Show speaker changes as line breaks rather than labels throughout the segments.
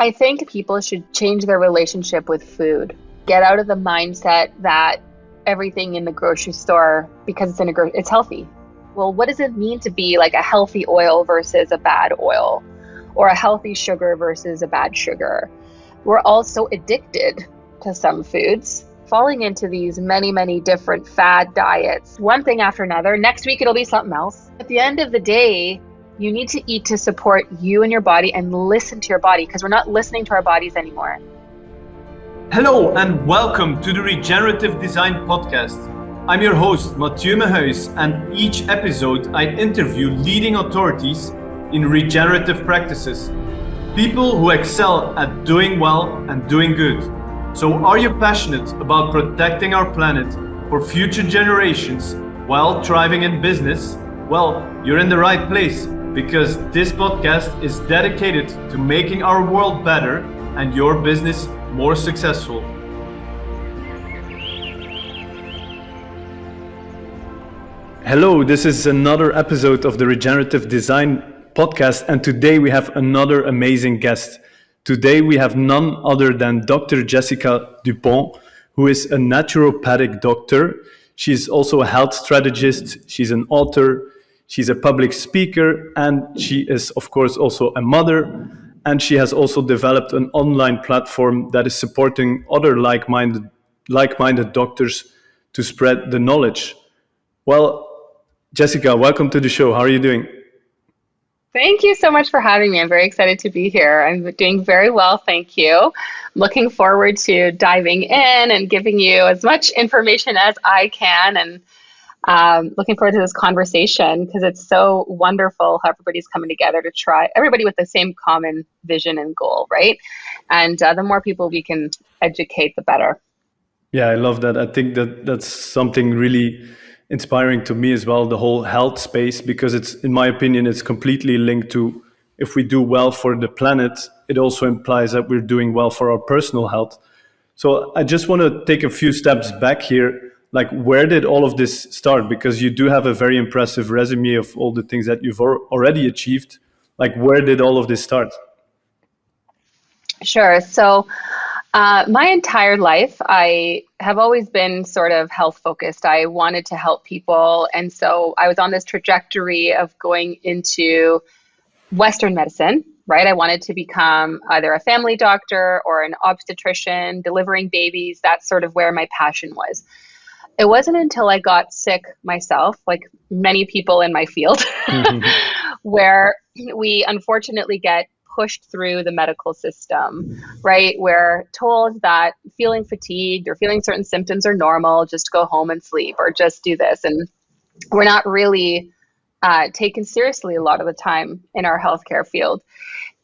I think people should change their relationship with food. Get out of the mindset that everything in the grocery store, because it's healthy. Well, what does it mean to be like a healthy oil versus a bad oil, or a healthy sugar versus a bad sugar? We're all so addicted to some foods, falling into these many different fad diets, one thing after another. Next week, it'll be something else. At the end of the day, you need to eat to support you and your body and listen to your body, because we're not listening to our bodies anymore.
Hello and welcome to the Regenerative Design Podcast. I'm your host, Mathieu Mehuis, and each episode I interview leading authorities in regenerative practices. People who excel at doing well and doing good. So are you passionate about protecting our planet for future generations while thriving in business? Well, you're in the right place, because this podcast is dedicated to making our world better and your business more successful.
Hello, this is another episode of the Regenerative Design Podcast, and today we have another amazing guest. Today we have none other than Dr. Jessica Dupont, who is a naturopathic doctor. She's also a health strategist, she's an author, she's a public speaker, and she is, of course, also a mother. And she has also developed an online platform that is supporting other like-minded doctors to spread the knowledge. Well, Jessica, welcome to the show. How are you doing?
Thank you so much for having me. I'm very excited to be here. I'm doing very well, thank you. Looking forward to diving in and giving you as much information as I can, and looking forward to this conversation, because it's so wonderful how everybody's coming together to try, everybody with the same common vision and goal, right? And the more people we can educate, the better.
Yeah, I love that. I think that's something really inspiring to me as well, the whole health space, because it's, in my opinion, it's completely linked to, if we do well for the planet, it also implies that we're doing well for our personal health. So I just want to take a few steps back here. Like, where did all of this start? Because you do have a very impressive resume of all the things that you've already achieved. Like, where did all of this start?
Sure. So my entire life, I have always been sort of health focused. I wanted to help people. And so I was on this trajectory of going into Western medicine, right? I wanted to become either a family doctor or an obstetrician, delivering babies. That's sort of where my passion was. It wasn't until I got sick myself, like many people in my field, where we unfortunately get pushed through the medical system, right? We're told that feeling fatigued or feeling certain symptoms are normal, just go home and sleep, or just do this. And we're not really taken seriously a lot of the time in our healthcare field.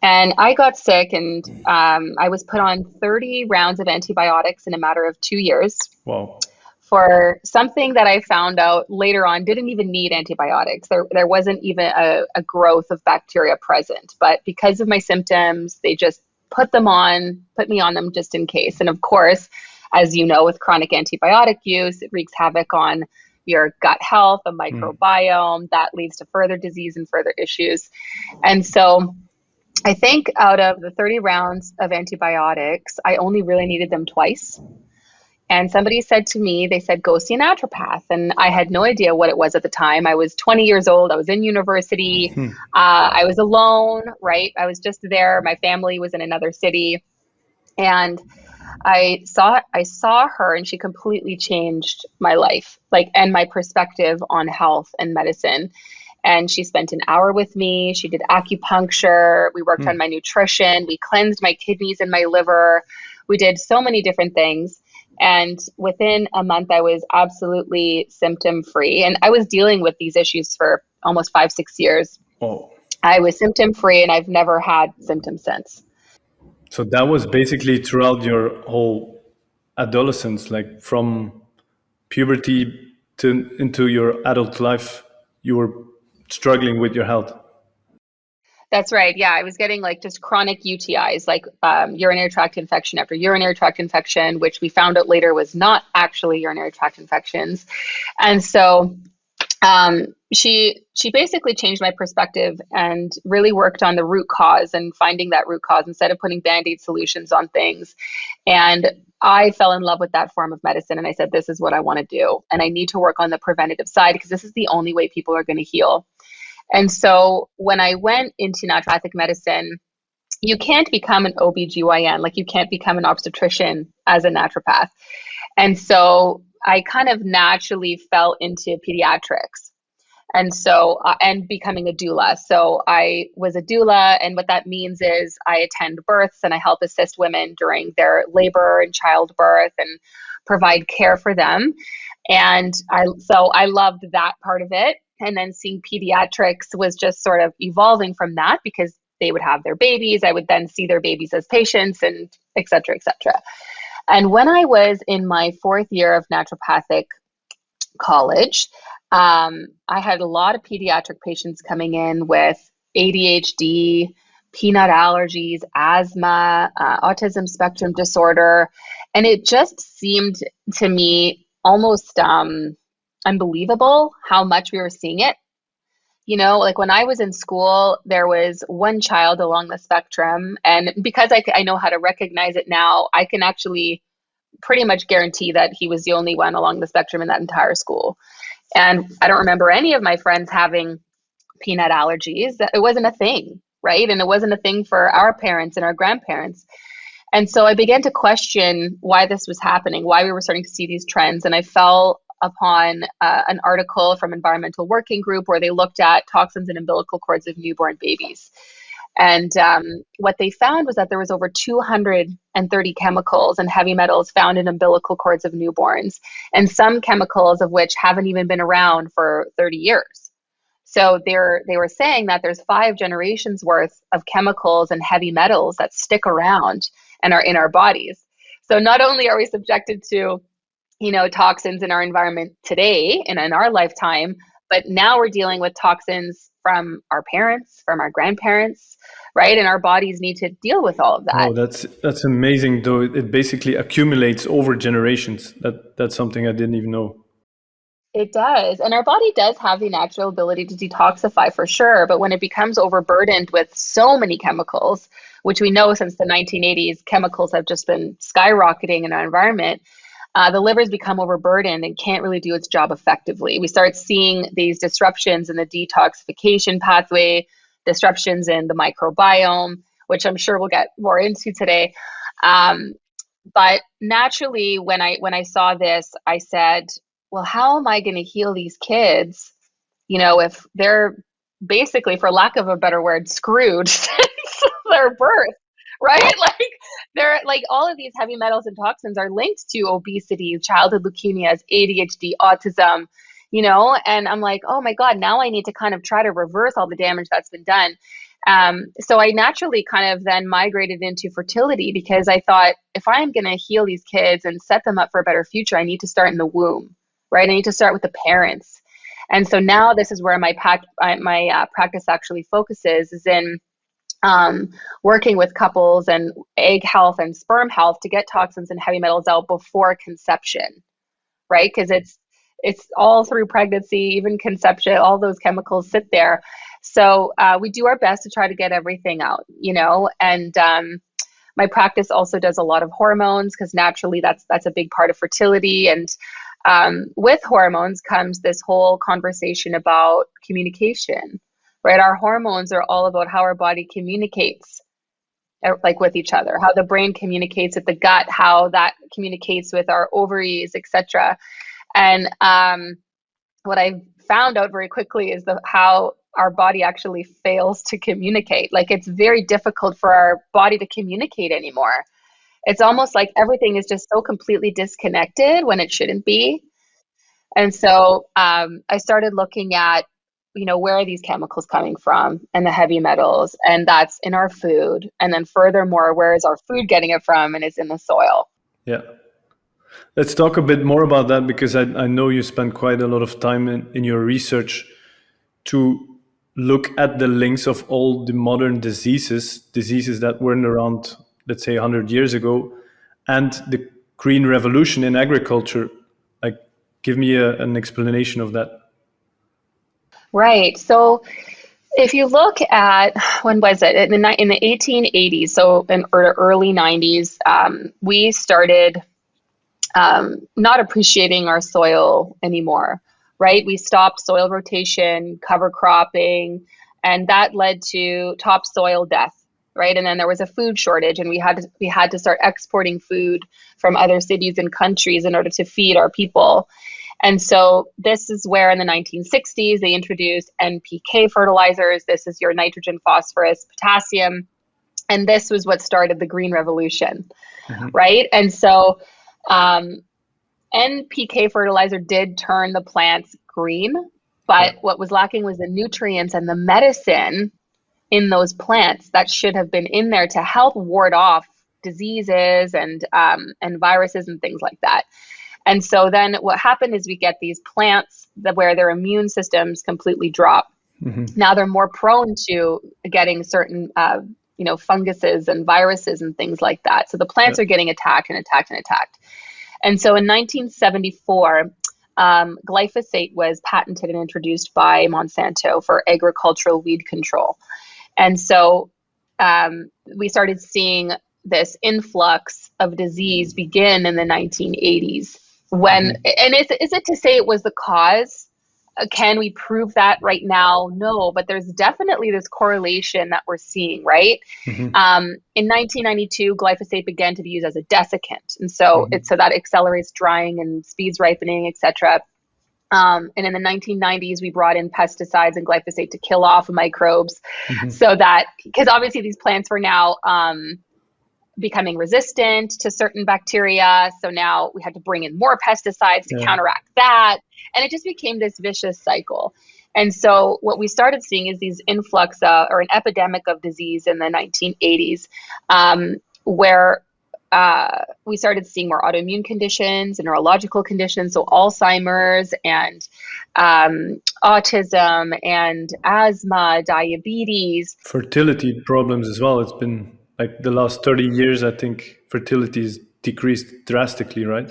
And I got sick, and I was put on 30 rounds of antibiotics in a matter of 2 years.
Wow.
For something that I found out later on didn't even need antibiotics. There wasn't even a growth of bacteria present. But because of my symptoms, they just put me on them just in case. And of course, as you know, with chronic antibiotic use, it wreaks havoc on your gut health, the microbiome. That leads to further disease and further issues. And so I think out of the 30 rounds of antibiotics, I only really needed them twice. And somebody said to me, they said, go see a naturopath. And I had no idea what it was at the time. I was 20 years old. I was in university. I was alone, right? I was just there. My family was in another city. And I saw her, and she completely changed my life, and my perspective on health and medicine. And she spent an hour with me. She did acupuncture. We worked on my nutrition. We cleansed my kidneys and my liver. We did so many different things. And within a month, I was absolutely symptom-free. And I was dealing with these issues for almost 5-6 years.
Oh.
I was symptom-free, and I've never had symptoms since.
So that was basically throughout your whole adolescence, like from puberty into your adult life, you were struggling with your health.
That's right. Yeah, I was getting just chronic UTIs, urinary tract infection after urinary tract infection, which we found out later was not actually urinary tract infections. And so She basically changed my perspective and really worked on the root cause and finding that root cause instead of putting band-aid solutions on things. And I fell in love with that form of medicine. And I said, this is what I want to do. And I need to work on the preventative side because this is the only way people are going to heal. And so when I went into naturopathic medicine, you can't become an OBGYN, like you can't become an obstetrician as a naturopath. And so I kind of naturally fell into pediatrics. And so, and becoming a doula. So I was a doula, and what that means is I attend births and I help assist women during their labor and childbirth and provide care for them. And so I loved that part of it. And then seeing pediatrics was just sort of evolving from that because they would have their babies. I would then see their babies as patients and et cetera, et cetera. And when I was in my 4th year of naturopathic college, I had a lot of pediatric patients coming in with ADHD, peanut allergies, asthma, autism spectrum disorder. And it just seemed to me almost unbelievable how much we were seeing it. You know, like when I was in school, there was one child along the spectrum. And because I know how to recognize it now, I can actually pretty much guarantee that he was the only one along the spectrum in that entire school. And I don't remember any of my friends having peanut allergies. It wasn't a thing, right? And it wasn't a thing for our parents and our grandparents. And so I began to question why this was happening, why we were starting to see these trends. And I fell upon an article from Environmental Working Group where they looked at toxins in umbilical cords of newborn babies. And what they found was that there was over 230 chemicals and heavy metals found in umbilical cords of newborns, and some chemicals of which haven't even been around for 30 years. So they were saying that there's 5 generations worth of chemicals and heavy metals that stick around and are in our bodies. So not only are we subjected to, you know, toxins in our environment today and in our lifetime, but now we're dealing with toxins from our parents, from our grandparents, right? And our bodies need to deal with all of that.
Oh, that's amazing, though. It basically accumulates over generations. That's something I didn't even know.
It does. And our body does have the natural ability to detoxify for sure. But when it becomes overburdened with so many chemicals, which we know since the 1980s, chemicals have just been skyrocketing in our environment, the livers become overburdened and can't really do its job effectively. We start seeing these disruptions in the detoxification pathway, disruptions in the microbiome, which I'm sure we'll get more into today. But naturally, when I saw this, I said, well, how am I going to heal these kids, you know, if they're basically, for lack of a better word, screwed since their birth, right? Like they're like all of these heavy metals and toxins are linked to obesity, childhood leukemias, ADHD, autism, you know, and I'm like, oh my God, now I need to kind of try to reverse all the damage that's been done. So I naturally kind of then migrated into fertility because I thought if I'm going to heal these kids and set them up for a better future, I need to start in the womb, right? I need to start with the parents. And so now this is where my practice actually focuses, is in working with couples and egg health and sperm health to get toxins and heavy metals out before conception, right? Because it's all through pregnancy, even conception, all those chemicals sit there. So we do our best to try to get everything out, you know, and my practice also does a lot of hormones because naturally that's a big part of fertility. And with hormones comes this whole conversation about communication, right? Our hormones are all about how our body communicates like with each other, how the brain communicates with the gut, how that communicates with our ovaries, etc. And what I found out very quickly is how our body actually fails to communicate. Like it's very difficult for our body to communicate anymore. It's almost like everything is just so completely disconnected when it shouldn't be. And so I started looking at, you know, where are these chemicals coming from and the heavy metals, and that's in our food. And then furthermore, where is our food getting it from? And it's in the soil.
Yeah. Let's talk a bit more about that because I know you spend quite a lot of time in your research to look at the links of all the modern diseases that weren't around, let's say 100 years ago, and the green revolution in agriculture. Like, give me an explanation of that.
Right. So if you look at, when was it? In the 1880s, so in early 90s, we started not appreciating our soil anymore, right? We stopped soil rotation, cover cropping, and that led to topsoil death, right? And then there was a food shortage, and we had to start exporting food from other cities and countries in order to feed our people. And so this is where in the 1960s, they introduced NPK fertilizers. This is your nitrogen, phosphorus, potassium. And this was what started the Green Revolution, right? And so NPK fertilizer did turn the plants green, but what was lacking was the nutrients and the medicine in those plants that should have been in there to help ward off diseases and viruses and things like that. And so then what happened is we get these plants where their immune systems completely drop. Now they're more prone to getting certain, funguses and viruses and things like that. So the plants are getting attacked and attacked and attacked. And so in 1974, glyphosate was patented and introduced by Monsanto for agricultural weed control. And so we started seeing this influx of disease begin in the 1980s. And is it to say it was the cause? Can we prove that right now? No, but there's definitely this correlation that we're seeing, right? In 1992, glyphosate began to be used as a desiccant. And so so that accelerates drying and speeds ripening, et cetera. And in the 1990s, we brought in pesticides and glyphosate to kill off microbes so that, because obviously these plants were now becoming resistant to certain bacteria. So now we had to bring in more pesticides to counteract that. And it just became this vicious cycle. And so what we started seeing is these influx or an epidemic of disease in the 1980s, where we started seeing more autoimmune conditions and neurological conditions. So Alzheimer's and autism and asthma, diabetes.
Fertility problems as well. It's been like the last 30 years, I think fertility has decreased drastically, right?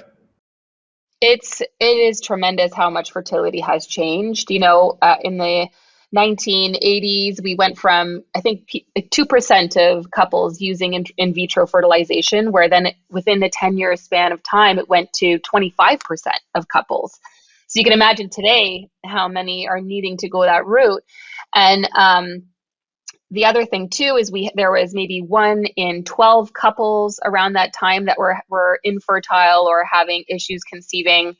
It is tremendous how much fertility has changed. In the 1980s, we went from, I think, 2% of couples using in vitro fertilization, where then within the 10-year span of time, it went to 25% of couples. So you can imagine today how many are needing to go that route. And the other thing too is there was maybe 1 in 12 couples around that time that were infertile or having issues conceiving.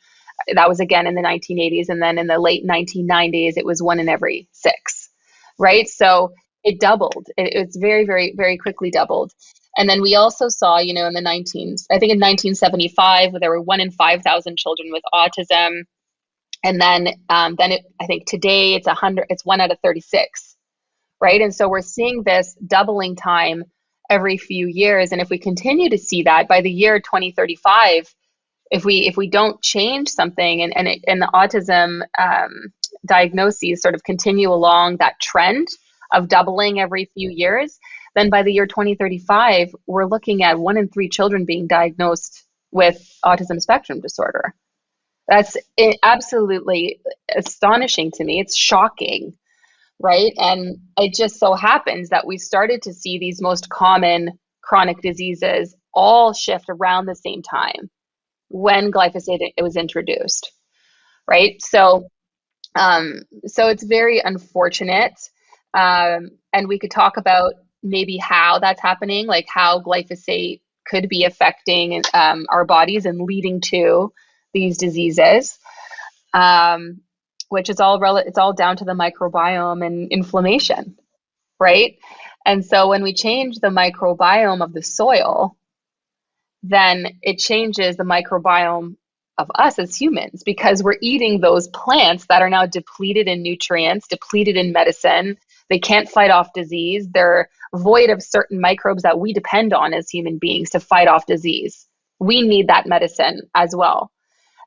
That was again in the 1980s, and then in the late 1990s, it was 1 in every 6, right? So it doubled. It's very, very, very quickly doubled. And then we also saw, in the I think in 1975, there were 1 in 5,000 children with autism, and then I think today it's 1 out of 36. Right. And so we're seeing this doubling time every few years. And if we continue to see that by the year 2035, if we don't change something and the autism diagnoses sort of continue along that trend of doubling every few years, then by the year 2035, we're looking at 1 in 3 children being diagnosed with autism spectrum disorder. That's absolutely astonishing to me. It's shocking. Right. And it just so happens that we started to see these most common chronic diseases all shift around the same time when glyphosate was introduced. Right. So it's very unfortunate. And we could talk about maybe how that's happening, like how glyphosate could be affecting our bodies and leading to these diseases. Which is it's all down to the microbiome and inflammation, right? And so when we change the microbiome of the soil, then it changes the microbiome of us as humans, because we're eating those plants that are now depleted in nutrients, depleted in medicine. They can't fight off disease. They're void of certain microbes that we depend on as human beings to fight off disease. We need that medicine as well.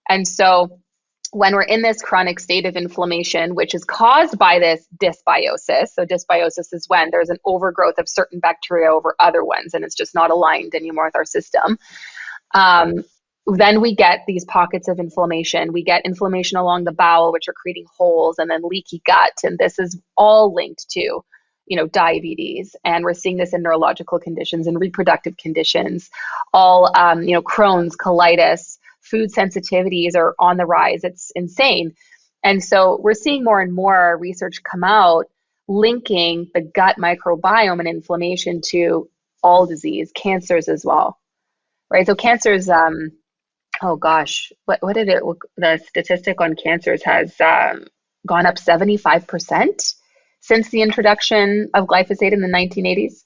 And so when we're in this chronic state of inflammation, which is caused by this dysbiosis, so dysbiosis is when there's an overgrowth of certain bacteria over other ones, and it's just not aligned anymore with our system. then we get these pockets of inflammation. We get inflammation along the bowel, which are creating holes, and then leaky gut. And this is all linked to, diabetes. And we're seeing this in neurological conditions and reproductive conditions, all, Crohn's, colitis, food sensitivities are on the rise. It's insane. And so we're seeing more and more research come out linking the gut microbiome and inflammation to all disease, cancers as well, right? So cancers, oh gosh, what did it? The statistic on cancers has gone up 75% since the introduction of glyphosate in the 1980s.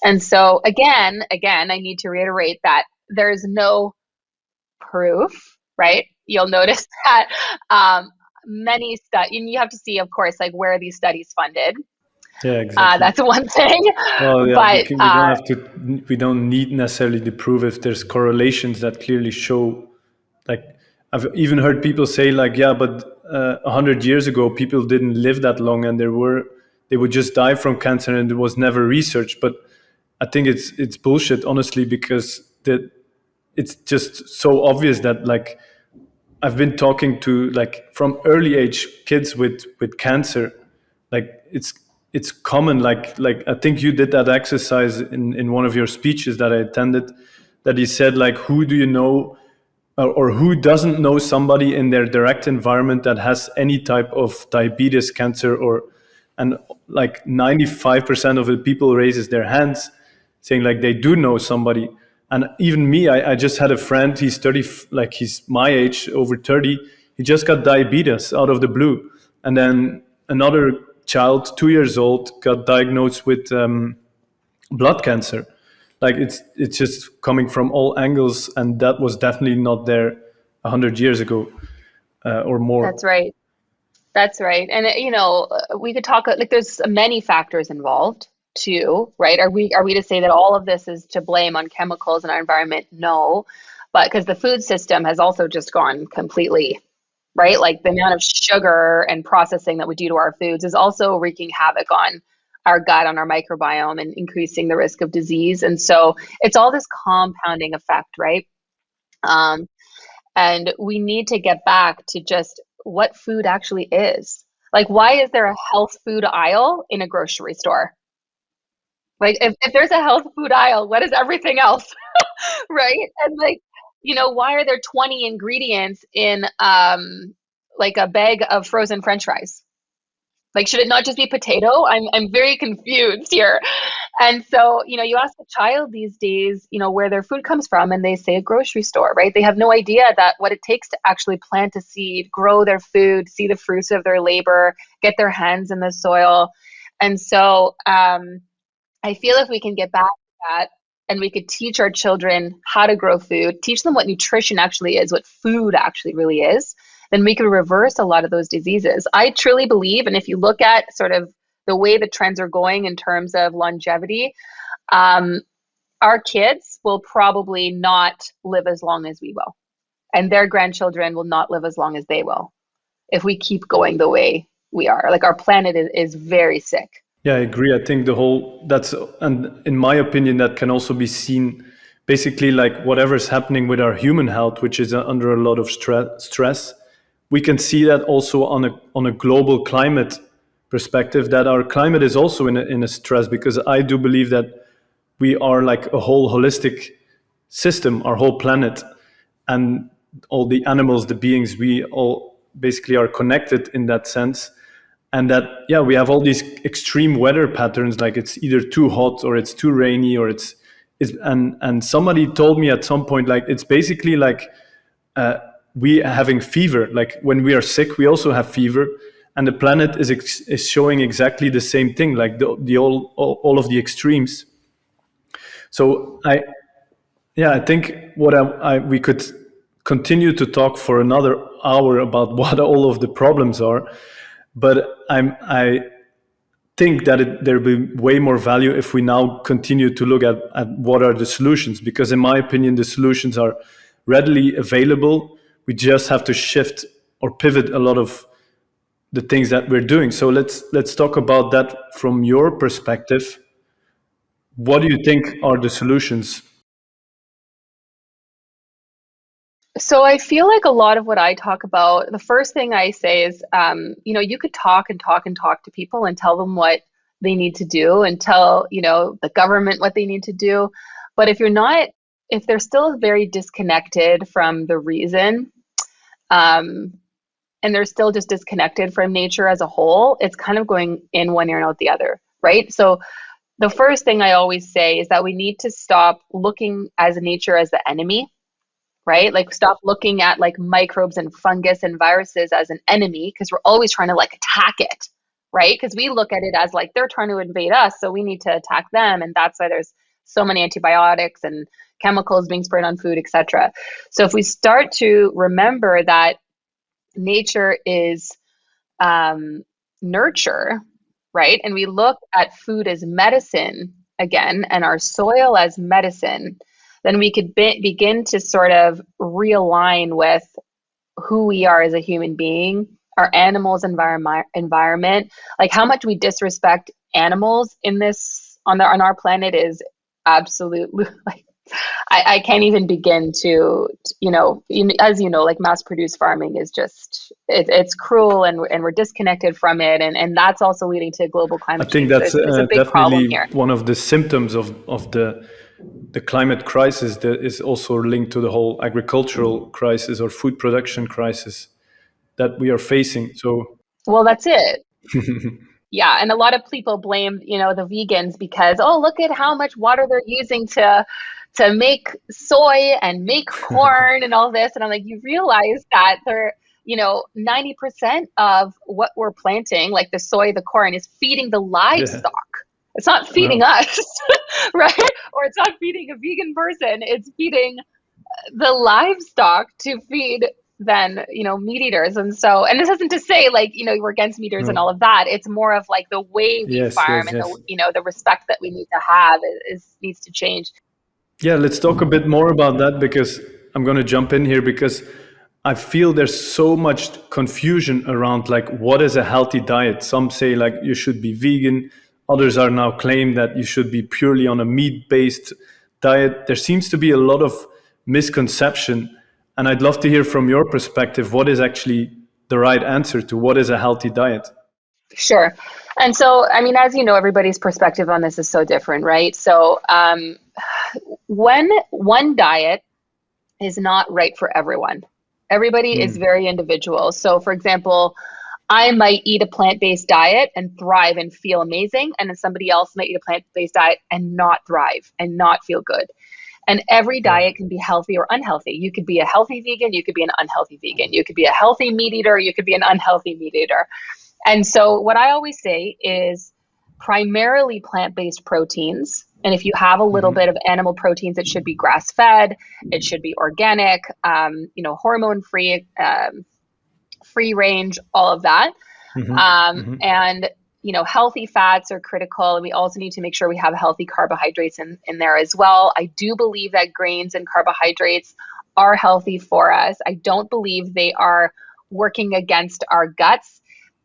And so again, I need to reiterate that there's no proof, right? You'll notice that many studies, and you have to see, of course, like where are these studies funded.
Yeah, exactly.
That's one thing.
Well, yeah,
but
we don't have to. We don't need necessarily to prove if there's correlations that clearly show. Like, I've even heard people say, like, yeah, but 100 years ago, people didn't live that long, and they would just die from cancer, and it was never researched. But I think it's bullshit, honestly, because it's just so obvious that, like, I've been talking to, like, from early age kids with cancer, like it's common. Like I think you did that exercise in one of your speeches that I attended, that you said, like, who do you know or who doesn't know somebody in their direct environment that has any type of diabetes, cancer, and like 95% of the people raises their hands saying like they do know somebody. And even me, I just had a friend, he's 30, like he's my age, over 30. He just got diabetes out of the blue. And then another child, 2 years old, got diagnosed with blood cancer. Like it's just coming from all angles. And that was definitely not there 100 years ago or more.
That's right. That's right. And, we could talk, like, there's many factors involved too, right? Are we to say that all of this is to blame on chemicals in our environment? No, but because the food system has also just gone completely, right? Like the amount of sugar and processing that we do to our foods is also wreaking havoc on our gut, on our microbiome, and increasing the risk of disease. And so it's all this compounding effect, right? And we need to get back to just what food actually is. Like, why is there a health food aisle in a grocery store? Like, if there's a health food aisle, what is everything else? Right? And like, why are there 20 ingredients in like a bag of frozen French fries? Like, should it not just be potato? I'm very confused here. And so, you ask a child these days, where their food comes from, and they say a grocery store, right? They have no idea that what it takes to actually plant a seed, grow their food, see the fruits of their labor, get their hands in the soil. And so, I feel if we can get back to that, and we could teach our children how to grow food, teach them what nutrition actually is, what food actually really is, then we could reverse a lot of those diseases. I truly believe, and if you look at sort of the way the trends are going in terms of longevity, our kids will probably not live as long as we will, and their grandchildren will not live as long as they will if we keep going the way we are. Like, our planet is very sick.
Yeah, I agree. I think and in my opinion, that can also be seen basically like whatever's happening with our human health, which is under a lot of stress. We can see that also on a global climate perspective, that our climate is also in a stress, because I do believe that we are like a whole holistic system, our whole planet, and all the animals, the beings, we all basically are connected in that sense. And that, yeah, we have all these extreme weather patterns, like it's either too hot or it's too rainy, or it's and somebody told me at some point, like, it's basically like we having fever. Like when we are sick, we also have fever, and the planet is showing exactly the same thing, like the all of the extremes. So I think we could continue to talk for another hour about what all of the problems are. But I think that there will be way more value if we now continue to look at what are the solutions, because in my opinion, the solutions are readily available. We just have to shift or pivot a lot of the things that we're doing. So let's talk about that from your perspective. What do you think are the solutions?
So I feel like a lot of what I talk about, the first thing I say is, you could talk and talk and talk to people and tell them what they need to do and tell, the government what they need to do. But if they're still very disconnected from the reason, um, and they're still just disconnected from nature as a whole, it's kind of going in one ear and out the other, right? So the first thing I always say is that we need to stop looking as nature as the enemy, right? Like stop looking at like microbes and fungus and viruses as an enemy because we're always trying to like attack it, right? Because we look at it as like they're trying to invade us, so we need to attack them, and that's why there's so many antibiotics and chemicals being sprayed on food, etc. So if we start to remember that nature is nurture, right? And we look at food as medicine again, and our soil as medicine, then we could begin to sort of realign with who we are as a human being, our animals, environment, like how much we disrespect animals in this on our planet is absolutely like I can't even begin to, as you know, like mass produced farming is just, it's cruel, and we're disconnected from it. And that's also leading to global
I
climate
think
change.
that's
There's a big problem
definitely
here.
one of the symptoms of the climate crisis that is also linked to the whole agricultural crisis or food production crisis that we are facing. So,
Well, that's it. Yeah. And a lot of people blame, the vegans because, oh, look at how much water they're using to make soy and make corn and all this. And I'm like, you realize that 90% of what we're planting, like the soy, the corn, is feeding the
yeah,
livestock. It's not feeding
no,
us, right? Or it's not feeding a vegan person. It's feeding the livestock to feed then, meat eaters. And this isn't to say like, we're against meat eaters and
no.
all of that. It's more of like the way we
Yes,
farm
yes,
and
yes.
the respect that we need to have needs to change.
Yeah, let's talk a bit more about that because I'm going to jump in here because I feel there's so much confusion around like what is a healthy diet. Some say like you should be vegan, others are now claim that you should be purely on a meat-based diet. There seems to be a lot of misconception, and I'd love to hear from your perspective what is actually the right answer to what is a healthy diet.
Sure. And so, I mean, as you know, everybody's perspective on this is so different, right? So, when one diet is not right for everyone, everybody is
Mm.
very individual. So, for example, I might eat a plant-based diet and thrive and feel amazing, and then somebody else might eat a plant-based diet and not thrive and not feel good. And every
Yeah.
diet can be healthy or unhealthy. You could be a healthy vegan, you could be an unhealthy vegan. You could be a healthy meat eater, you could be an unhealthy meat eater. And so what I always say is primarily plant-based proteins. And if you have a little bit of animal proteins, it should be grass-fed, it should be organic, hormone-free, free range, all of that. And healthy fats are critical. And we also need to make sure we have healthy carbohydrates in there as well. I do believe that grains and carbohydrates are healthy for us. I don't believe they are working against our guts.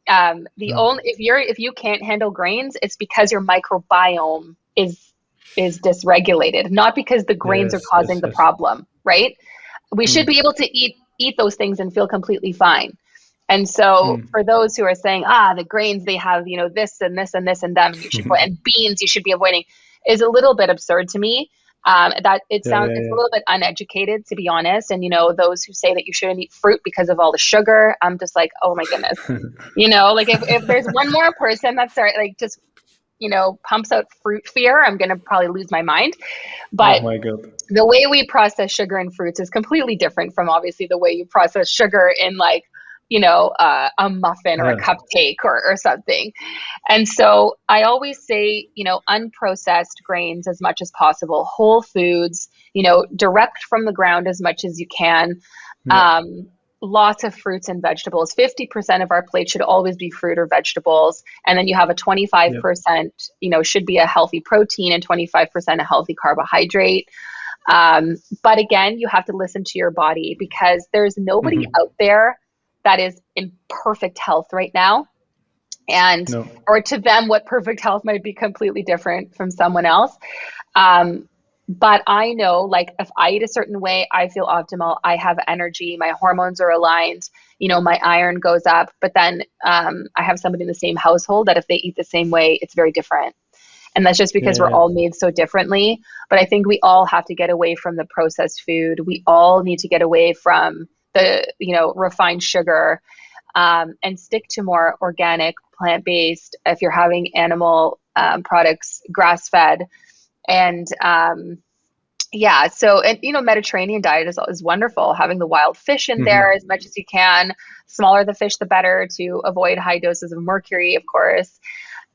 No.
If you can't handle grains, it's because your microbiome is dysregulated, not because the grains are
Yes,
causing
yes,
the
yes.
problem, right? We should be able to eat those things and feel completely fine. And so for those who are saying, the grains, they have, this and this and this and them, and you should and beans you should be avoiding, is a little bit absurd to me. That
Yeah, yeah,
it's a
yeah.
little bit uneducated, to be honest. And those who say that you shouldn't eat fruit because of all the sugar, I'm just like, oh my goodness. Like if there's one more person that's like just pumps out fruit fear, I'm gonna probably lose my mind.
Oh
But
my God.
the way we process sugar in fruits is completely different from obviously the way you process sugar in like a muffin or a
Yeah.
cupcake or something. And so I always say, unprocessed grains as much as possible, whole foods, direct from the ground as much as you can.
Yeah.
Lots of fruits and vegetables. 50% of our plate should always be fruit or vegetables. And then you have a 25%, should be a healthy protein and 25% a healthy carbohydrate. But again, you have to listen to your body because there's nobody out there that is in perfect health right now. And,
No.
or to them, what perfect health might be completely different from someone else. Um, But I know, like, if I eat a certain way, I feel optimal. I have energy. My hormones are aligned. My iron goes up. But then I have somebody in the same household that if they eat the same way, it's very different. And that's just because we're all made so differently. But I think we all have to get away from the processed food. We all need to get away from the, refined sugar, and stick to more organic, plant-based. If you're having animal products, grass-fed. And so, and Mediterranean diet is wonderful. Having the wild fish in there as much as you can. Smaller the fish, the better, to avoid high doses of mercury, of course.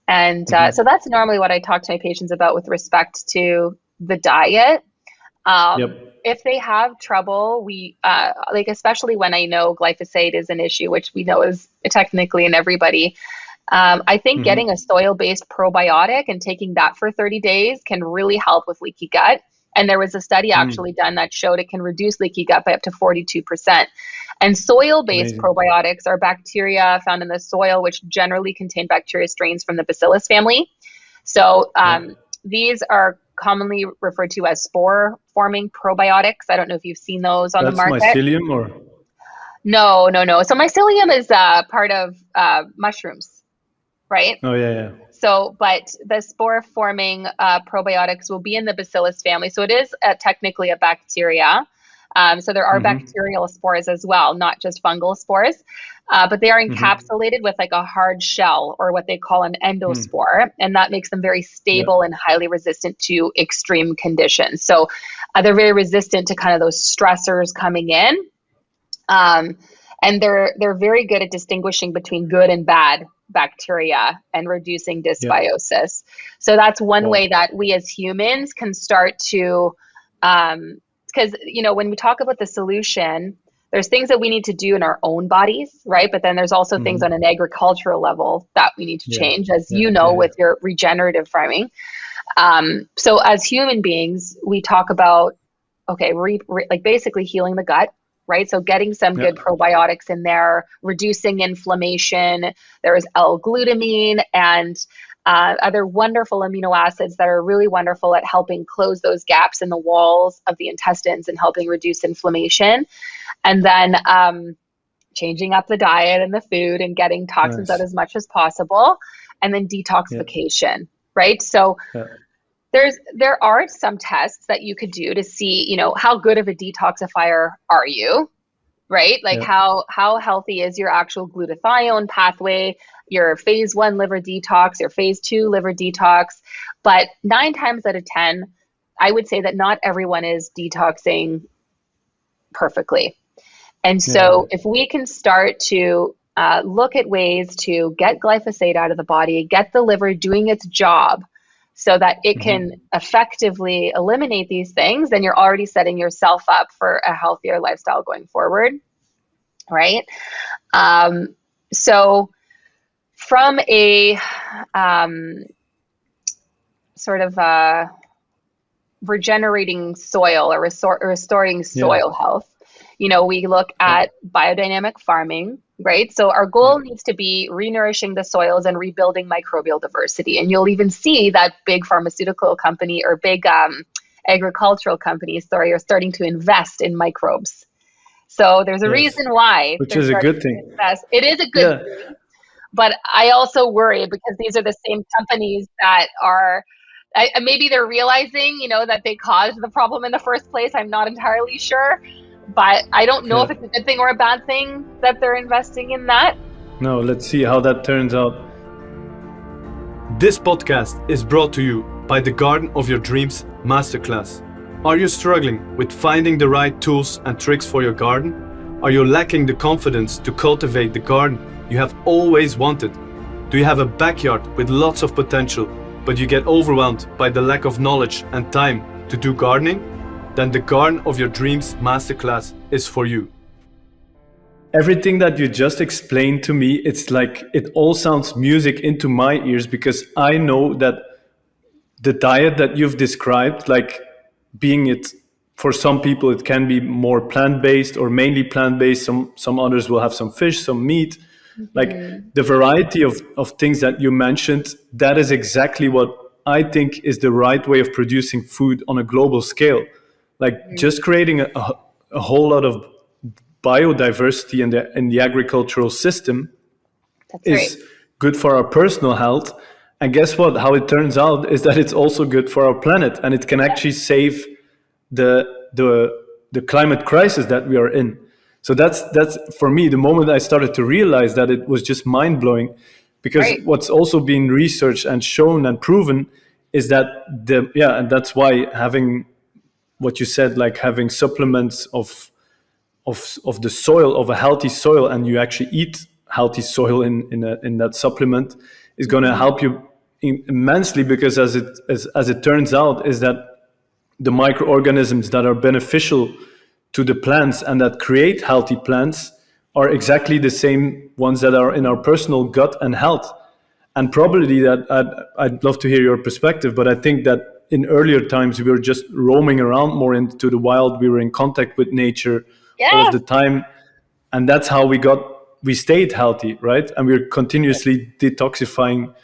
And so that's normally what I talk to my patients about with respect to the diet. If they have trouble, we especially when I know glyphosate is an issue, which we know is technically in everybody. I think getting a soil-based probiotic and taking that for 30 days can really help with leaky gut. And there was a study actually done that showed it can reduce leaky gut by up to 42%. And soil-based probiotics are bacteria found in the soil, which generally contain bacteria strains from the Bacillus family. So these are commonly referred to as spore-forming probiotics. I don't know if you've seen those on the market.
That's mycelium or?
No. So mycelium is part of mushrooms, right?
Oh, yeah.
So, but the spore-forming probiotics will be in the Bacillus family. So it is technically a bacteria. So there are bacterial spores as well, not just fungal spores, but they are encapsulated with like a hard shell, or what they call an endospore. And that makes them very stable and highly resistant to extreme conditions. So they're very resistant to kind of those stressors coming in. And they're very good at distinguishing between good and bad bacteria and reducing dysbiosis. So that's one way that we as humans can start to, because, when we talk about the solution, there's things that we need to do in our own bodies, right? But then there's also things on an agricultural level that we need to change, as with your regenerative farming. So as human beings, we talk about, basically healing the gut, right? So getting some good probiotics in there, reducing inflammation. There's L-glutamine and other wonderful amino acids that are really wonderful at helping close those gaps in the walls of the intestines and helping reduce inflammation. And then changing up the diet and the food and getting toxins out as much as possible. And then detoxification, right? So there are some tests that you could do to see, how good of a detoxifier are you, right? Like how healthy is your actual glutathione pathway, your phase 1 liver detox, your phase 2 liver detox. But 9 times out of 10, I would say that not everyone is detoxing perfectly. And so if we can start to look at ways to get glyphosate out of the body, get the liver doing its job so that it can effectively eliminate these things, then you're already setting yourself up for a healthier lifestyle going forward, right? So from a sort of regenerating soil or restoring soil health, we look at biodynamic farming, right? So our goal needs to be renourishing the soils and rebuilding microbial diversity. And you'll even see that big pharmaceutical company or big agricultural companies, are starting to invest in microbes. So there's a reason why.
Which is a good thing.
It is a good thing. But I also worry because these are the same companies that are, maybe they're realizing, that they caused the problem in the first place. I'm not entirely sure. But I don't know if it's a good thing or a bad thing that they're investing in that.
No, let's see how that turns out.
This podcast is brought to you by the Garden of Your Dreams Masterclass. Are you struggling with finding the right tools and tricks for your garden? Are you lacking the confidence to cultivate the garden you have always wanted? Do you have a backyard with lots of potential, but you get overwhelmed by the lack of knowledge and time to do gardening? Then the Garden of Your Dreams Masterclass is for you.
Everything that you just explained to me, it's like it all sounds music into my ears, because I know that the diet that you've described, like being it, for some people it can be more plant-based or mainly plant-based, some others will have some fish, some meat. Like the variety of things that you mentioned, that is exactly what I think is the right way of producing food on a global scale. Like just creating a whole lot of biodiversity in the agricultural system
That's right.
is good for our personal health. And guess what? How it turns out is that it's also good for our planet, and it can actually save the the climate crisis that we are in. So that's for me the moment I started to realize that it was just mind blowing, because
Right.
what's also been researched and shown and proven is that and that's why having what you said, like having supplements of the soil, of a healthy soil, and you actually eat healthy soil in that supplement, is going to help you immensely, because as it turns out is that the microorganisms that are beneficial to the plants and that create healthy plants are exactly the same ones that are in our personal gut and health. And probably that I'd love to hear your perspective, but I think that in earlier times we were just roaming around more into the wild. We were in contact with nature all of
Yeah.
the time, and that's how we stayed healthy, right? And we're continuously detoxifying,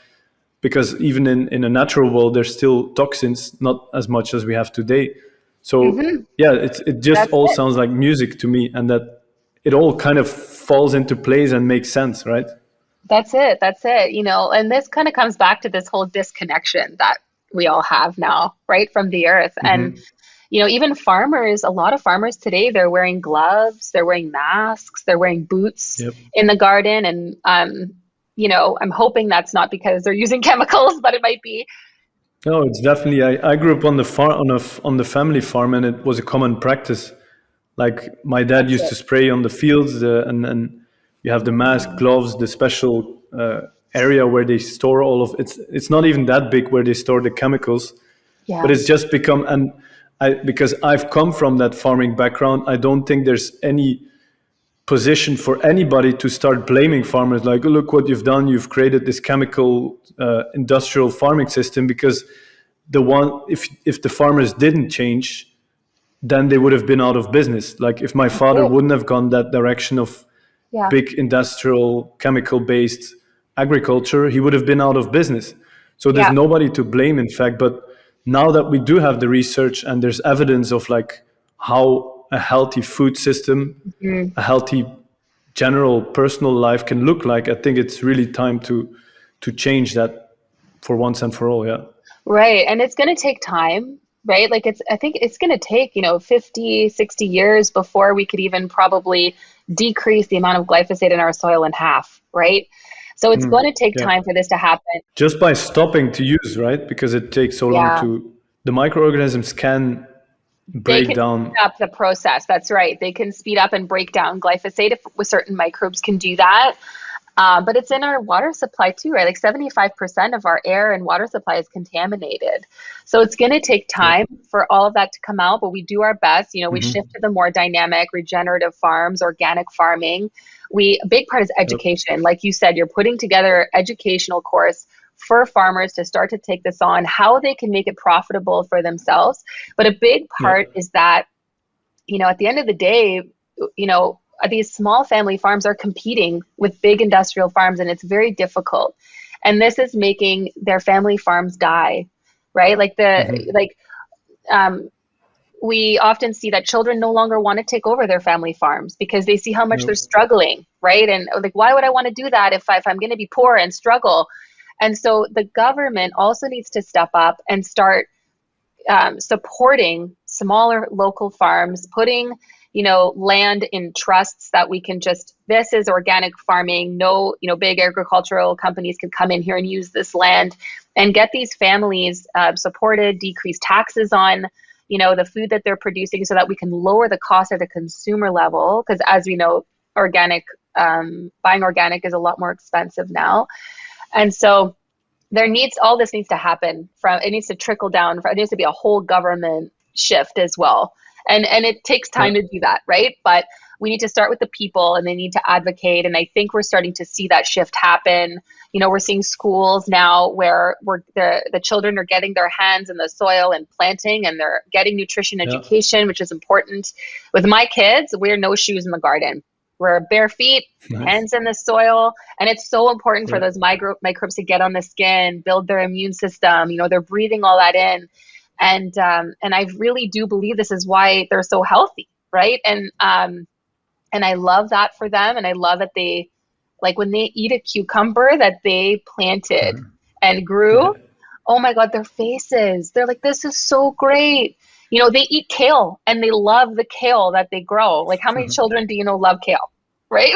because even in a natural world there's still toxins, not as much as we have today. So
Hmm.
yeah, it just
That's
all
it.
sounds like music to me, and that it all kind of falls into place and makes sense, right?
That's it. That's it. And this kind of comes back to this whole disconnection that we all have now, right, from the earth. And,
Hmm.
even farmers, a lot of farmers today, they're wearing gloves, they're wearing masks, they're wearing boots
Yep.
in the garden. And, I'm hoping that's not because they're using chemicals, but it might be.
No, it's definitely. I grew up on the farm, on the family farm, and it was a common practice. Like my dad
That's
used
it.
to spray on the fields, and you have the mask, gloves, the special area where they store all of it's not even that big where they store the chemicals, but
Yeah.
it's just become. And because I've come from that farming background, I don't think there's any position for anybody to start blaming farmers, like, look what you've done, you've created this chemical industrial farming system. Because if the farmers didn't change, then they would have been out of business. Like if my
That's
father
it.
wouldn't have gone that direction of
Yeah.
big industrial chemical based agriculture, he would have been out of business. So there's
Yeah.
nobody to blame, in fact. But now that we do have the research and there's evidence of like how a healthy food system,
Mhm.
a healthy general personal life can look like, I think it's really time to change that for once and for all. Yeah.
Right. And it's going to take time, right? Like I think it's going to take, 50, 60 years before we could even probably decrease the amount of glyphosate in our soil in half, right? So it's going to take
Yeah.
time for this to happen.
Just by stopping to use, right? Because it takes so long
Yeah.
to, the microorganisms can
They
break
can
down.
speed up the process. That's right. They can speed up and break down glyphosate if with certain microbes can do that. But it's in our water supply too, right? Like 75% of our air and water supply is contaminated. So it's going to take
Yeah.
time for all of that to come out, but we do our best. We
Hmm.
shift to the more dynamic, regenerative farms, organic farming. A big part is
Yep.
education. Like you said, you're putting together educational course for farmers to start to take this on, how they can make it profitable for themselves. But a big
Yeah.
part is that, at the end of the day, these small family farms are competing with big industrial farms, and it's very difficult. And this is making their family farms die, right?
Hmm.
Um, we often see that children no longer want to take over their family farms because they see how much they're
Yep.
struggling, right? And like, why would I want to do that if I'm going to be poor and struggle? And so the government also needs to step up and start supporting smaller local farms, putting land in trusts that we can this is organic farming. No, big agricultural companies can come in here and use this land and get these families supported, decrease taxes on, the food that they're producing so that we can lower the cost at the consumer level. Because as we know, buying organic is a lot more expensive now. And so all this needs to happen it needs to trickle down. It needs to be a whole government shift as well. And it takes
Yeah.
time to do that, right? But we need to start with the people and they need to advocate. And I think we're starting to see that shift happen. We're seeing schools now where the children are getting their hands in the soil and planting, and they're getting nutrition
Yeah.
education, which is important. With my kids, we're no shoes in the garden. We're bare feet,
Nice.
hands in the soil. And it's so important for
Yeah.
those microbes to get on the skin, build their immune system. They're breathing all that in. And I really do believe this is why they're so healthy, right? And I love that for them. And I love that they, like when they eat a cucumber that they planted and grew, oh my God, their faces, they're like, this is so great. They eat kale and they love the kale that they grow. Like, how many children do you know love kale, right?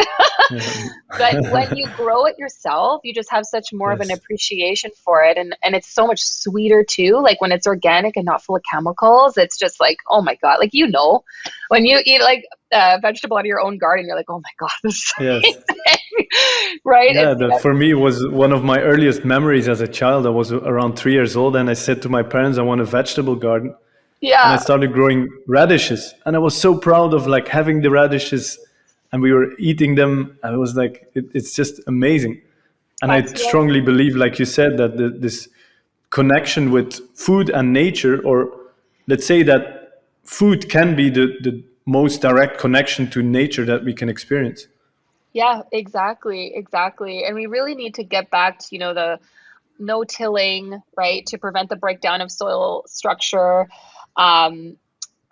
But when you grow it yourself, you just have such more of an
Yes.
appreciation for it. And it's so much sweeter too. Like when it's organic and not full of chemicals, it's just like, oh my God, like, when you eat like a vegetable out of your own garden, you're like, oh my God, this is
Yes.
amazing. Right?
Yeah, for me, it was one of my earliest memories as a child. I was around 3 years old, and I said to my parents, I want a vegetable garden. And I
Yeah.
started growing radishes. And I was so proud of like having the radishes, and we were eating them. I was like, it's just amazing. And I
That's right.
strongly believe, like you said, that this connection with food and nature, or let's say that food can be the most direct connection to nature that we can experience.
Yeah, exactly, exactly. And we really need to get back to, the no tilling, right, to prevent the breakdown of soil structure, um,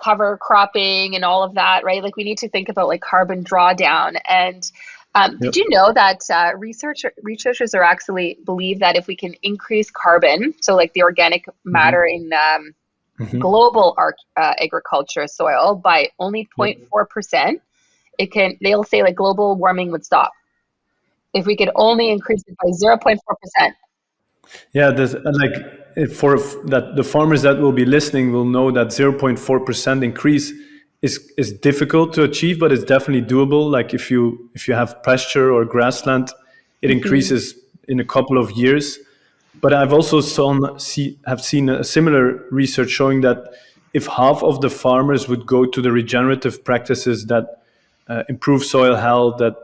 cover cropping and all of that, right? Like we need to think about like carbon drawdown. And did
Yep.
you know that researchers are actually believe that if we can increase carbon, so like the organic matter in global agriculture soil by only
Yep.
0.4%, they'll say like global warming would stop if we could only increase it by 0.4%.
Yeah, there's like that the farmers that will be listening will know that 0.4% increase is difficult to achieve, but it's definitely doable. Like if you have pasture or grassland, it
Mhm.
increases in a couple of years. But I've also have seen a similar research showing that if half of the farmers would go to the regenerative practices that improve soil health, that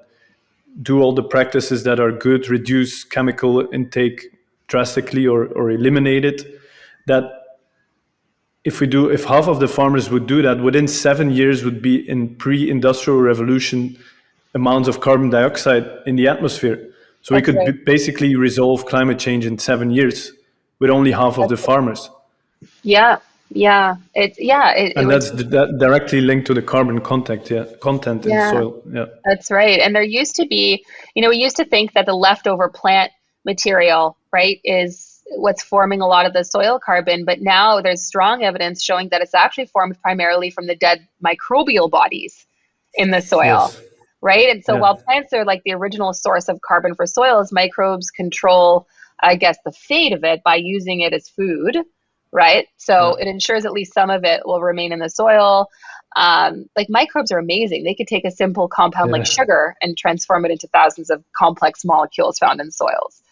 do all the practices that are good, reduce chemical intake drastically or eliminate it, that if half of the farmers would do that, within 7 years would be in pre-industrial revolution amounts of carbon dioxide in the atmosphere. So we
That's
could
right.
basically resolve climate change in 7 years with only half of the farmers.
Yeah, yeah. It
And
would.
that's that directly linked to the carbon content in
Yeah,
soil. Yeah.
that's right. And there used to be, we used to think that the leftover plant material, right, is what's forming a lot of the soil carbon, but now there's strong evidence showing that it's actually formed primarily from the dead microbial bodies in the soil,
Yes.
right? And so
Yeah.
while plants are like the original source of carbon for soils, microbes control, I guess, the fate of it by using it as food, right? So
Yeah.
it ensures at least some of it will remain in the soil. Like microbes are amazing. They could take a simple compound like
Yeah.
sugar and transform it into thousands of complex molecules found in soils,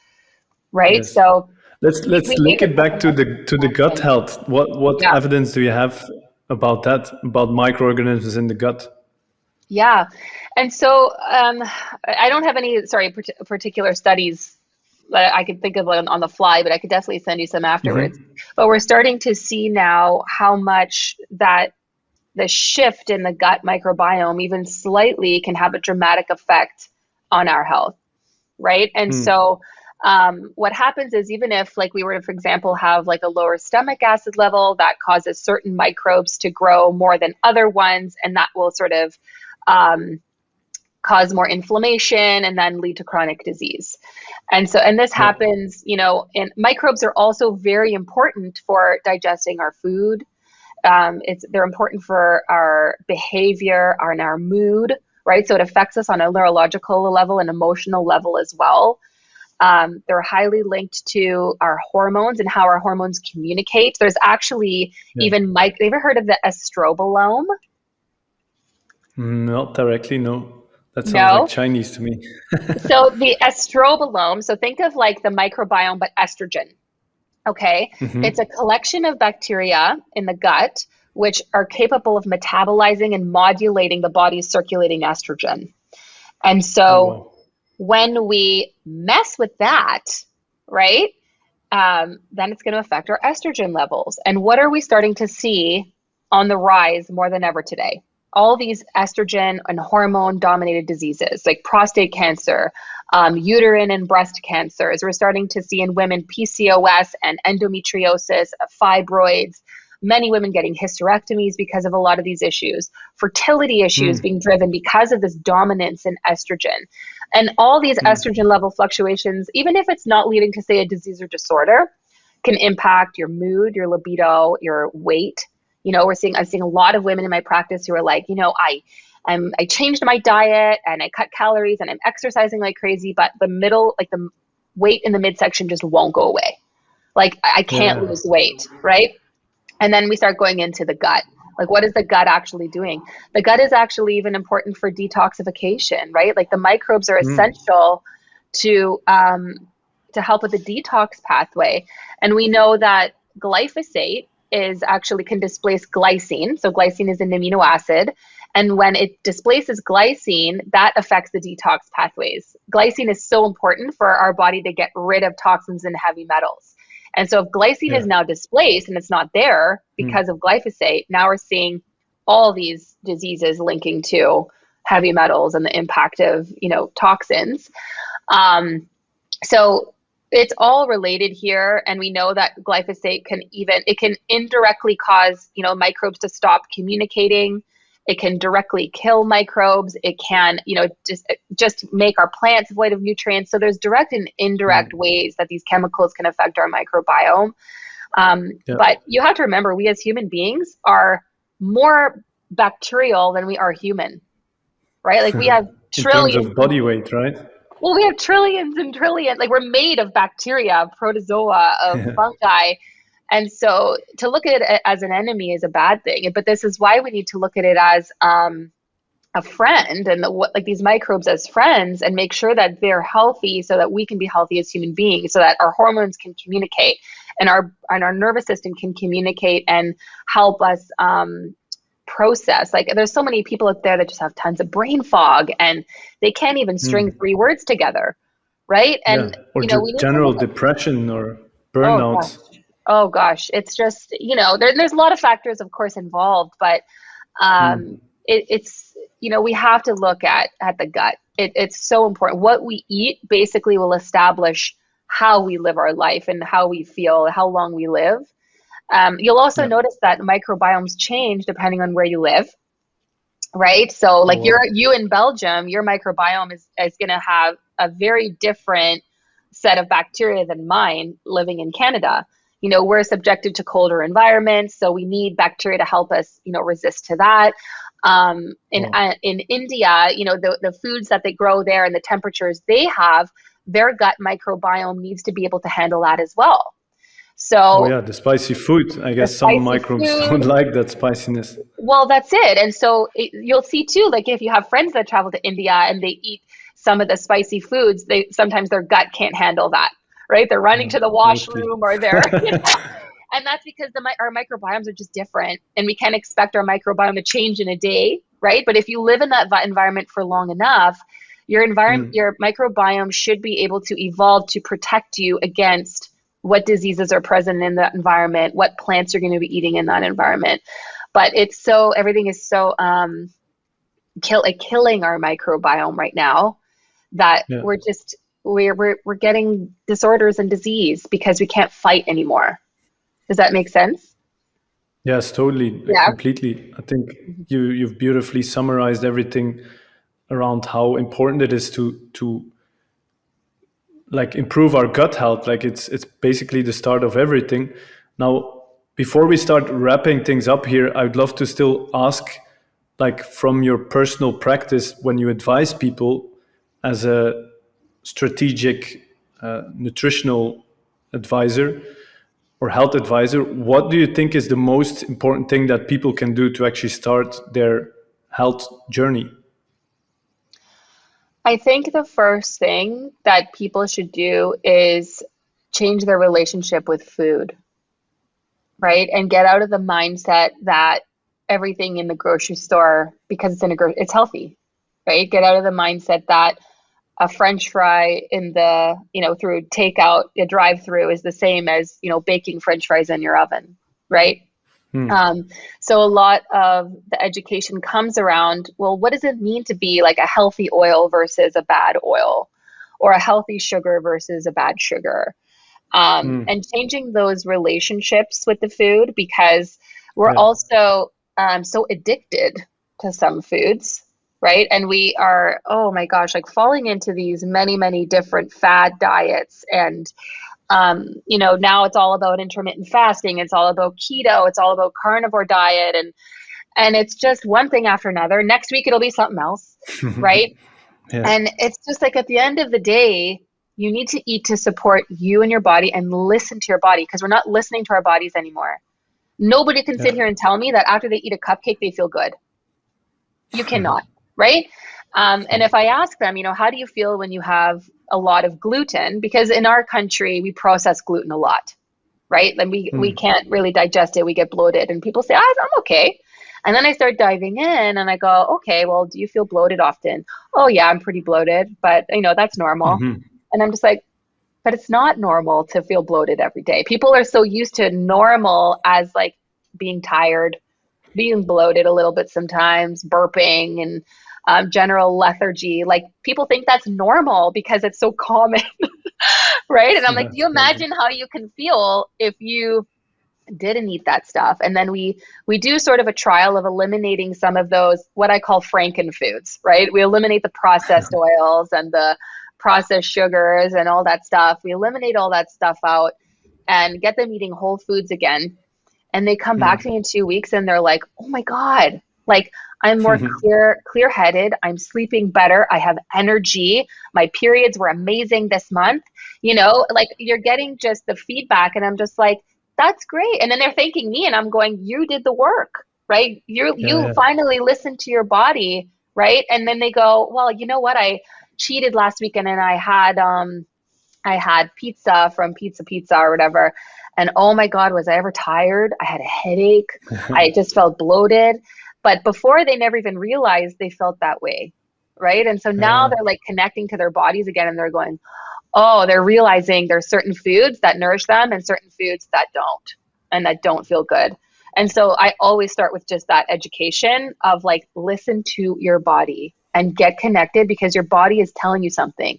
right?
Yes.
So
Let's
we need
link
to
it
put
back
them
to
on
the gut
action.
health. What
Yeah,
evidence do you have about that? About microorganisms in the gut?
yeah. And so I don't have any, sorry, particular studies that I could think of on the fly, but I could definitely send you some afterwards.
Hmm.
But we're starting to see now how much that the shift in the gut microbiome, even slightly, can have a dramatic effect on our health, right? And so what happens is even if like we were to, for example, have like a lower stomach acid level, that causes certain microbes to grow more than other ones, and that will sort of cause more inflammation and then lead to chronic disease. And this
Yeah.
happens, and microbes are also very important for digesting our food. They're important for our behavior and our mood, right? So it affects us on a neurological level and emotional level as well. They're highly linked to our hormones and how our hormones communicate. There's actually
Yeah.
even have you ever heard of the estrobolome?
Not directly, no. That sounds like
No.
Chinese to me.
So the estrobolome, so think of like the microbiome, but estrogen. Okay. It's a
Hmm.
collection of bacteria in the gut which are capable of metabolizing and modulating the body's circulating estrogen. And
Oh
so
wow.
when we mess with that, right, then it's going to affect our estrogen levels. And what are we starting to see on the rise more than ever today? all these estrogen and hormone dominated diseases like prostate cancer, uterine and breast cancers. We're starting to see in women PCOS and endometriosis, fibroids, many women getting hysterectomies because of a lot of these issues, fertility issues being driven because of this dominance in estrogen. And all these estrogen level fluctuations, even if it's not leading to, say, a disease or disorder, can impact your mood, your libido, your weight. I'm seeing a lot of women in my practice who are like, I changed my diet and I cut calories and I'm exercising like crazy, but the weight in the midsection just won't go away. Like I can't lose weight, right? And then we start going into the gut. Like, what is the gut actually doing? The gut is actually even important for detoxification, right? Like the microbes are essential to help with the detox pathway. And we know that glyphosate can displace glycine. So glycine is an amino acid. And when it displaces glycine, that affects the detox pathways. Glycine is so important for our body to get rid of toxins and heavy metals. And so if glycine is now displaced and it's not there because of glyphosate, now we're seeing all these diseases linking to heavy metals and the impact of, toxins. So it's all related here. And we know that glyphosate can indirectly cause, microbes to stop communicating. It can directly kill microbes. It can, just make our plants void of nutrients. So there's direct and indirect ways that these chemicals can affect our microbiome. But you have to remember, we as human beings are more bacterial than we are human, right? Like we have trillions.
In terms of body weight, right?
Well, we have trillions and trillions, like we're made of bacteria, protozoa, of fungi. And so to look at it as an enemy is a bad thing. But this is why we need to look at it as a friend and these microbes as friends, and make sure that they're healthy so that we can be healthy as human beings, so that our hormones can communicate and our nervous system can communicate and help us process. Like there's so many people out there that just have tons of brain fog and they can't even string 3 words together, right? And
or general depression or burnout.
Oh gosh, it's just, there's a lot of factors, of course, involved, but it's we have to look at the gut. It's so important. What we eat basically will establish how we live our life and how we feel, how long we live. You'll also notice that microbiomes change depending on where you live, right? So like you in Belgium, your microbiome is going to have a very different set of bacteria than mine living in Canada. We're subjected to colder environments, so we need bacteria to help us, resist to that. In India, the foods that they grow there and the temperatures they have, their gut microbiome needs to be able to handle that as well. So
the spicy food. I guess some microbes don't like that spiciness.
Well, that's it. And so you'll see too, like if you have friends that travel to India and they eat some of the spicy foods, sometimes their gut can't handle that, right? They're running to the washroom or they're, and that's because our microbiomes are just different, and we can't expect our microbiome to change in a day, right? But if you live in that environment for long enough, your microbiome should be able to evolve to protect you against what diseases are present in that environment, what plants you're going to be eating in that environment. But everything is so killing our microbiome right now that we're getting disorders and disease because we can't fight anymore. Does that make sense?
Yes, totally. Completely. I think you've beautifully summarized everything around how important it is to like improve our gut health. Like it's basically the start of everything. Now, before we start wrapping things up here, I'd love to still ask, like from your personal practice, when you advise people as a strategic nutritional advisor or health advisor, what do you think is the most important thing that people can do to actually start their health journey?
I think the first thing that people should do is change their relationship with food, right? And get out of the mindset that everything in the grocery store, because it's healthy, right? Get out of the mindset that a French fry through takeout, a drive-through is the same as, baking French fries in your oven, right? So a lot of the education comes around, well, what does it mean to be like a healthy oil versus a bad oil, or a healthy sugar versus a bad sugar? And changing those relationships with the food, because we're also so addicted to some foods, right? And we are, oh my gosh, like falling into these many, many different fad diets. And now it's all about intermittent fasting. It's all about keto. It's all about carnivore diet. And it's just one thing after another. Next week, it'll be something else, right?
Yeah.
And it's just like at the end of the day, you need to eat to support you and your body, and listen to your body, because we're not listening to our bodies anymore. Nobody can sit here and tell me that after they eat a cupcake, they feel good. You cannot, right? And if I ask them, how do you feel when you have a lot of gluten? Because in our country, we process gluten a lot, right? And we can't really digest it. We get bloated, and people say, I'm okay. And then I start diving in and I go, okay, well, do you feel bloated often? Oh yeah, I'm pretty bloated, but that's normal. And I'm just like, but it's not normal to feel bloated every day. People are so used to normal as like being tired, being bloated a little bit sometimes, burping, and general lethargy. Like people think that's normal because it's so common, right? And I'm like, do you imagine how you can feel if you didn't eat that stuff? And then we do sort of a trial of eliminating some of those, what I call Franken foods, right? We eliminate the processed oils and the processed sugars and all that stuff. We eliminate all that stuff out and get them eating whole foods again. And they come back to me in 2 weeks and they're like, oh my God, like I'm more clear-headed. I'm sleeping better. I have energy. My periods were amazing this month. Like you're getting just the feedback, and I'm just like, that's great. And then they're thanking me, and I'm going, you did the work, right? You finally listened to your body, right? And then they go, well, you know what? I cheated last weekend, and I had pizza from Pizza or whatever. And oh my God, was I ever tired? I had a headache. I just felt bloated. But before, they never even realized they felt that way, right? And so now they're like connecting to their bodies again, and they're going, oh, they're realizing there's certain foods that nourish them and certain foods that don't, and that don't feel good. And so I always start with just that education of like, listen to your body and get connected, because your body is telling you something,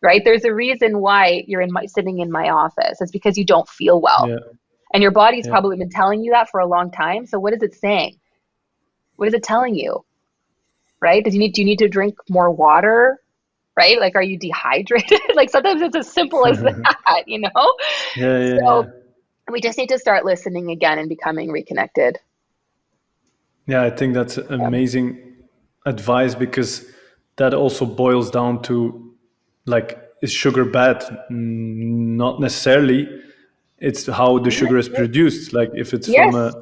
right? There's a reason why you're sitting in my office. It's because you don't feel well. And your body's probably been telling you that for a long time. So what is it saying? What is it telling you? Right? Do you need to drink more water? Right? Like, are you dehydrated? Like sometimes it's as simple as that, So we just need to start listening again and becoming reconnected.
Yeah, I think that's amazing advice, because that also boils down to like, is sugar bad? Not necessarily. It's how the sugar is produced. Like if it's from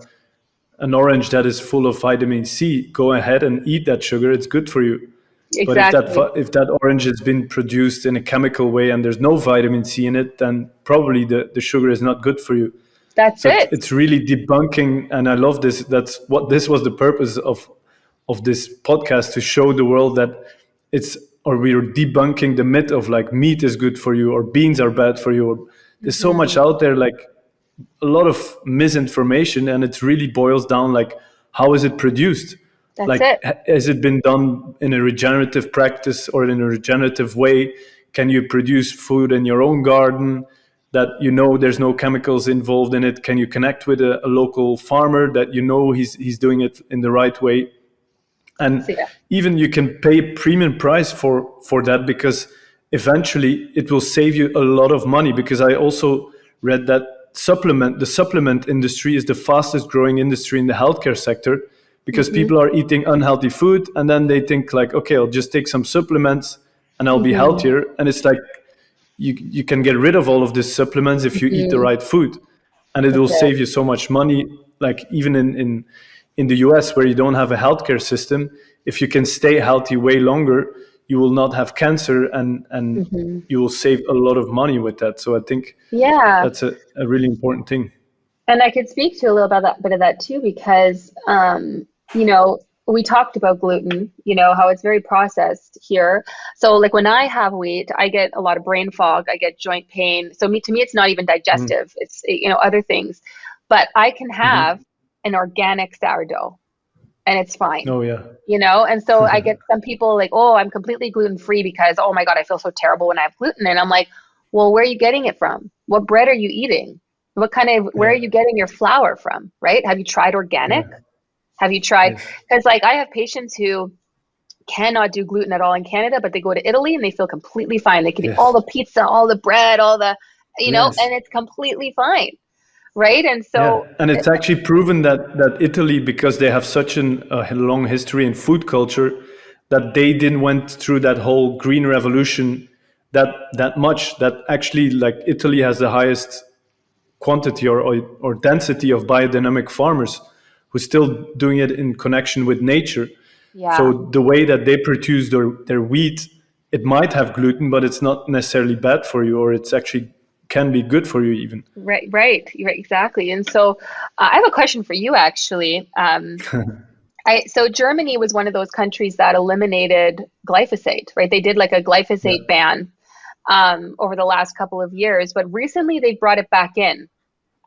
an orange that is full of vitamin C, go ahead and eat that sugar. It's good for you.
Exactly.
But if that orange has been produced in a chemical way and there's no vitamin C in it, then probably the sugar is not good for you.
That's it.
It's really debunking, and I love this. This was the purpose of this podcast, to show the world that we're debunking the myth of like meat is good for you or beans are bad for you. Or, there's so much out there, like a lot of misinformation, and it really boils down like, how is it produced?
That's
like, has it been done in a regenerative practice or in a regenerative way? Can you produce food in your own garden that there's no chemicals involved in it? Can you connect with a local farmer that he's doing it in the right way? And even you can pay a premium price for that, because eventually it will save you a lot of money. Because I also read that the supplement industry is the fastest growing industry in the healthcare sector, because people are eating unhealthy food, and then they think like, okay, I'll just take some supplements and I'll be healthier. And it's like, you can get rid of all of these supplements if you eat the right food, and it will save you so much money. Like even in the US, where you don't have a healthcare system, if you can stay healthy way longer, you will not have cancer, and you will save a lot of money with that. So I think that's a really important thing.
And I could speak to a little bit of that too, because, we talked about gluten, how it's very processed here. So like when I have wheat, I get a lot of brain fog, I get joint pain. So to me, it's not even digestive. It's, other things. but I can have
Hmm.
an organic sourdough and it's fine,
Oh yeah.
And so I get some people like, oh, I'm completely gluten free because, oh my God, I feel so terrible when I have gluten. And I'm like, well, where are you getting it from? What bread are you eating? Where are
Yeah.
you getting your flour from? Right? Have you tried organic?
Yeah.
Have you tried?
Yes.
Because like I have patients who cannot do gluten at all in Canada, but they go to Italy and they feel completely fine. They can eat all
Yes.
the pizza, all the bread,
Yes.
and it's completely fine. Right? And
Yeah,
so,
and it's actually proven that Italy, because they have such a long history in food culture, that they didn't went through that whole green revolution that much. That actually, like Italy has the highest quantity or density of biodynamic farmers who still doing it in connection with nature.
yeah.
So the way that they produce their wheat, it might have gluten, but it's not necessarily bad for you, or it's actually can be good for you even.
Right, exactly. And so, I have a question for you, actually. So Germany was one of those countries that eliminated glyphosate, right? They did like a
Yeah.
glyphosate ban over the last couple of years, but recently they brought it back in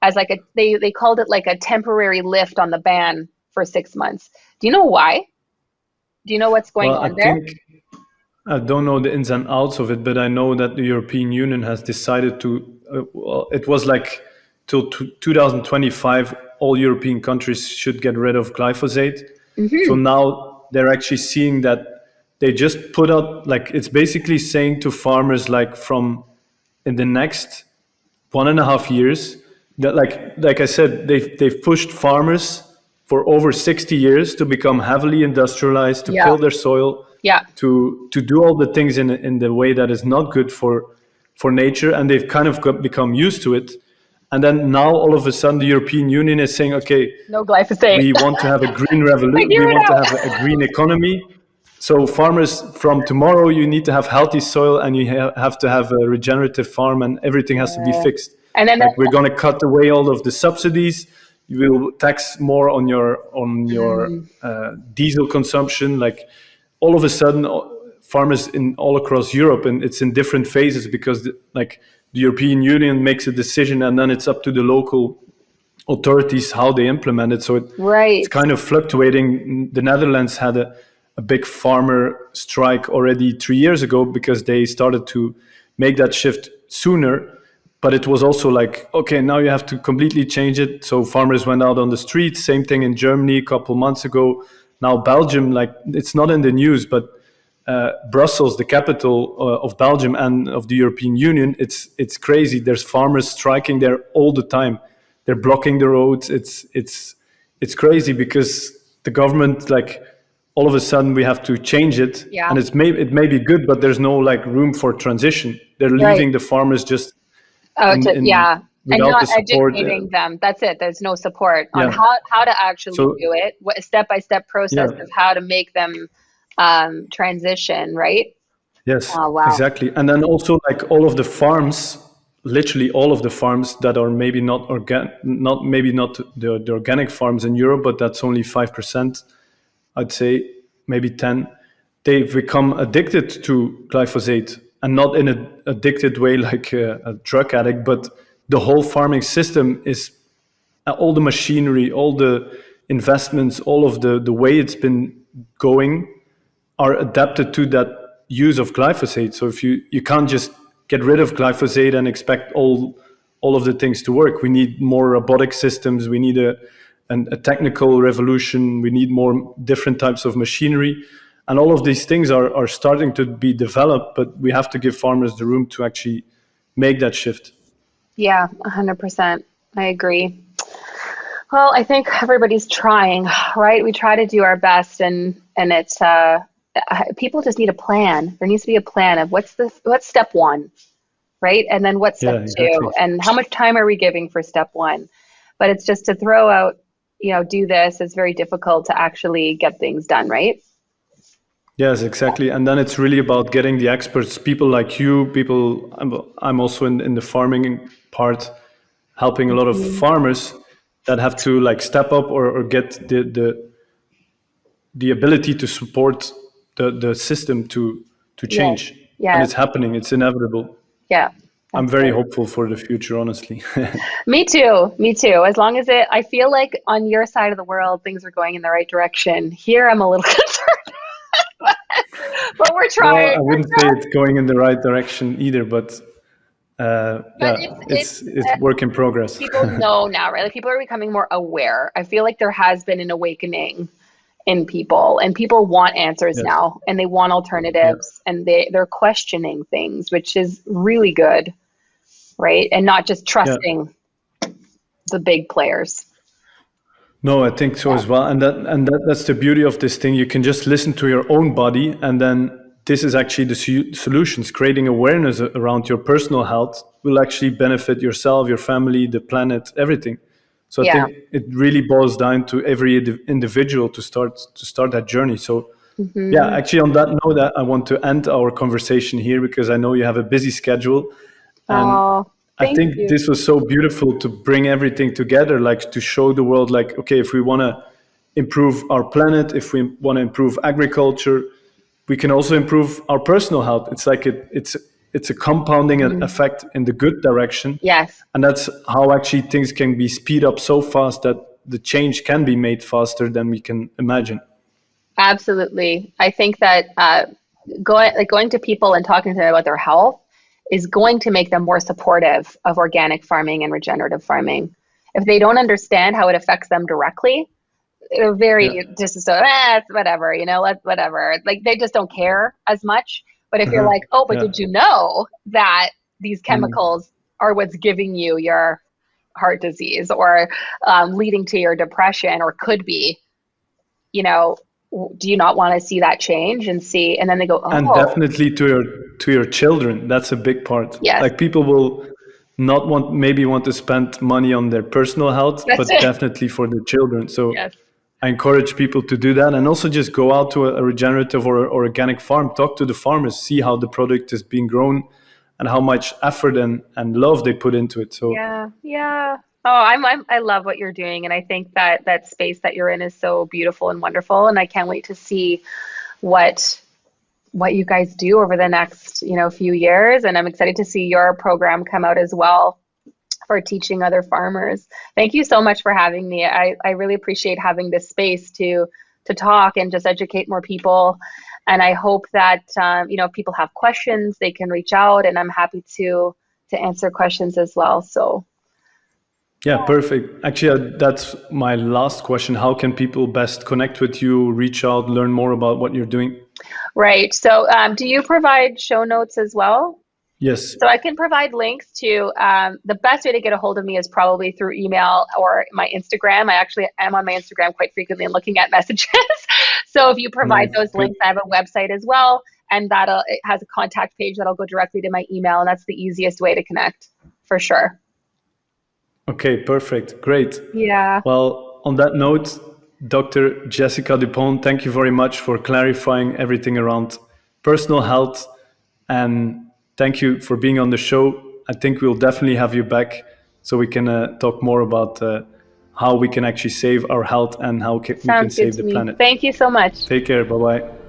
as like they called it like a temporary lift on the ban for 6 months. Do you know why? Do you know what's going
Well, I
on there?
think I don't know the ins and outs of it, but I know that the European Union has decided to. Well, it was like till 2025, all European countries should get rid of glyphosate. So
Hmm.
now they're actually seeing that they just put out, like, it's basically saying to farmers, like, from in the next 1.5 years, that, like I said, they've pushed farmers for over 60 years to become heavily industrialized, to
Yeah,
kill their soil,
yeah,
to do all the things in the way that is not good for nature, and they've kind of become used to it. And then now all of a sudden the European Union is saying, okay,
no glyphosate.
we want to have a green
Figure
we
it
want to
out.
have a green economy. So farmers, from tomorrow, you need to have healthy soil, and you have to have a regenerative farm, and everything has to be
Yeah.
fixed.
And then
Like, we're going to cut away all of the subsidies. You will tax more on your
mm,
diesel consumption. Like, all of a sudden, farmers in all across Europe, and it's in different phases, because like the European Union makes a decision, and then it's up to the local authorities how they implement it. So it's
right.
kind of fluctuating. The Netherlands had a big farmer strike already 3 years ago, because they started to make that shift sooner. But it was also like, okay, now you have to completely change it. So farmers went out on the streets. Same thing in Germany a couple months ago. Now Belgium, like, it's not in the news, but Brussels, the capital of Belgium and of the European Union, it's crazy. There's farmers striking there all the time. They're blocking the roads. It's crazy, because the government, like, all of a sudden we have to change it,
Yeah,
and it may be good, but there's no, like, room for transition. They're
right.
leaving the farmers just
Oh,
in
yeah, and
without
not
the support.
educating them. That's it. There's no support on
Yeah.
how to actually
So
do it. What a step-by-step
yeah.
process of how to make them transition, right?
Yes,
Oh, wow.
exactly. And then also, like, all of the farms, literally all of the farms that are maybe not maybe not the organic farms in Europe, but that's only 5%, I'd say, maybe 10. They've become addicted to glyphosate, and not in an addicted way like a drug addict, but the whole farming system is, all the machinery, all the investments, all of the way it's been going are adapted to that use of glyphosate. So if you can't just get rid of glyphosate and expect all of the things to work. We need more robotic systems. We need a technical revolution. We need more different types of machinery. And all of these things are starting to be developed, but we have to give farmers the room to actually make that shift.
Yeah, 100%. I agree. Well, I think everybody's trying, right? We try to do our best, and it's people just need a plan. There needs to be a plan of what's step one, right? And then what's
Yeah,
step two,
exactly.
and how much time are we giving for step one? But it's just to throw out, do this is very difficult to actually get things done, right?
Yes, exactly. And then it's really about getting the experts, people like you, people. I'm also in the farming part, helping a lot of
Mhm.
farmers that have to, like, step up, or get the ability to support the system to
Yes,
change. And
yes,
it's happening. It's inevitable.
yeah.
I'm very hopeful for the future, honestly.
Me too. Me too. As long as I feel like on your side of the world, things are going in the right direction. Here, I'm a little concerned, but we're
Well, I
trying.
wouldn't say it's going in the right direction either, but
But
it's work in progress.
people know now, right? Like people are becoming more aware. I feel like there has been an awakening in people, and people want answers
Yes.
now, and they want alternatives, and they're questioning things, which is really good, right? And not just trusting the big players.
No, I think so as well, and that's the beauty of this thing. You can just listen to your own body, and then this is actually the solutions. Creating awareness around your personal health will actually benefit yourself, your family, the planet, everything. So I think it really boils down to every individual to start that journey. So yeah, actually on that note, I want to end our conversation here because I know you have a busy schedule, and I think this was so beautiful to bring everything together, like to show the world, like, okay, if we want to improve our planet, if we want to improve agriculture, we can also improve our personal health. It's like it's a compounding effect in the good direction.
Yes.
And that's how actually things can be speed up so fast that the change can be made faster than we can imagine.
Absolutely. I think that going to people and talking to them about their health is going to make them more supportive of organic farming and regenerative farming. If they don't understand how it affects them directly, they're very just so whatever, whatever. Like they just don't care as much. But if you're like, oh, but did you know that these chemicals are what's giving you your heart disease or leading to your depression, or could be, do you not want to see that change and see? And then they go, oh.
And definitely to your children, that's a big part.
Yes.
Like people will not want to spend money on their personal health, but definitely for their children. So I encourage people to do that, and also just go out to a regenerative or organic farm, talk to the farmers, see how the product is being grown and how much effort and love they put into it. So
yeah. Oh, I love what you're doing, and I think that space that you're in is so beautiful and wonderful, and I can't wait to see what you guys do over the next few years, and I'm excited to see your program come out as well for teaching other farmers. Thank you so much for having me. I really appreciate having this space to talk and just educate more people. And I hope that if people have questions, they can reach out, and I'm happy to answer questions as well. So
yeah, perfect. Actually, that's my last question. How can people best connect with you, reach out, learn more about what you're doing?
Right. So do you provide show notes as well?
Yes.
So I can provide links to the best way to get a hold of me is probably through email or my Instagram. I actually am on my Instagram quite frequently and looking at messages. So if you provide those links, I have a website as well, and it has a contact page that'll go directly to my email, and that's the easiest way to connect for sure.
Okay, perfect. Great.
Yeah.
Well, on that note, Dr. Jessica Dupont, thank you very much for clarifying everything around personal health, and thank you for being on the show. I think we'll definitely have you back so we can talk more about how we can actually save our health and how we can save the planet.
Thank you so much.
Take care. Bye-bye.